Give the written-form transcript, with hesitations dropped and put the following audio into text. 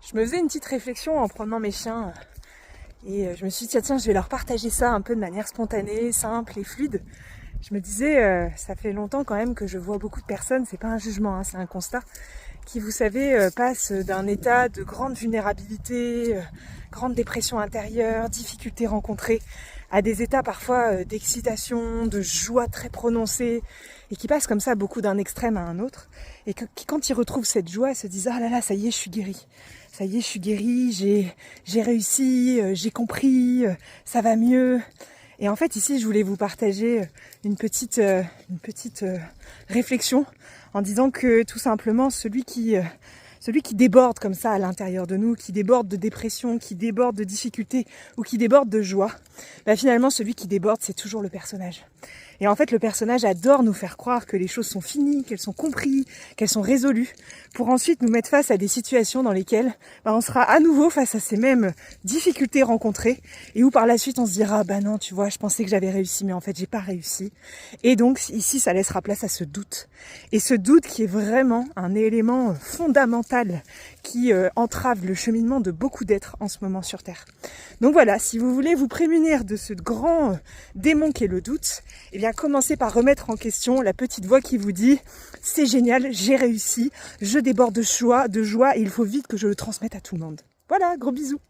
Je me faisais une petite réflexion en promenant mes chiens et je me suis dit tiens je vais leur partager ça un peu de manière spontanée, simple et fluide. Je me disais ça fait longtemps quand même que je vois beaucoup de personnes, c'est pas un jugement, hein, c'est un constat, qui vous savez passent d'un état de grande vulnérabilité, grande dépression intérieure, difficultés rencontrées, à des états parfois d'excitation, de joie très prononcée, et qui passent comme ça beaucoup d'un extrême à un autre, et qui quand ils retrouvent cette joie, se disent ah là là, ça y est, je suis guérie. Ça y est, je suis guérie, j'ai réussi, j'ai compris, ça va mieux. Et en fait, ici, je voulais vous partager une petite réflexion en disant que tout simplement, celui qui déborde comme ça à l'intérieur de nous, qui déborde de dépression, qui déborde de difficultés ou qui déborde de joie, bah finalement, celui qui déborde, c'est toujours le personnage. Et en fait, le personnage adore nous faire croire que les choses sont finies, qu'elles sont comprises, qu'elles sont résolues, pour ensuite nous mettre face à des situations dans lesquelles on sera à nouveau face à ces mêmes difficultés rencontrées, et où par la suite on se dira bah non, tu vois, je pensais que j'avais réussi, mais en fait j'ai pas réussi. Et donc ici, ça laissera place à ce doute. Et ce doute qui est vraiment un élément fondamental qui entrave le cheminement de beaucoup d'êtres en ce moment sur Terre. Donc voilà, si vous voulez vous prémunir de ce grand démon qu'est le doute, eh bien commencez par remettre en question la petite voix qui vous dit « c'est génial, j'ai réussi, je déborde de joie et il faut vite que je le transmette à tout le monde ». Voilà, gros bisous.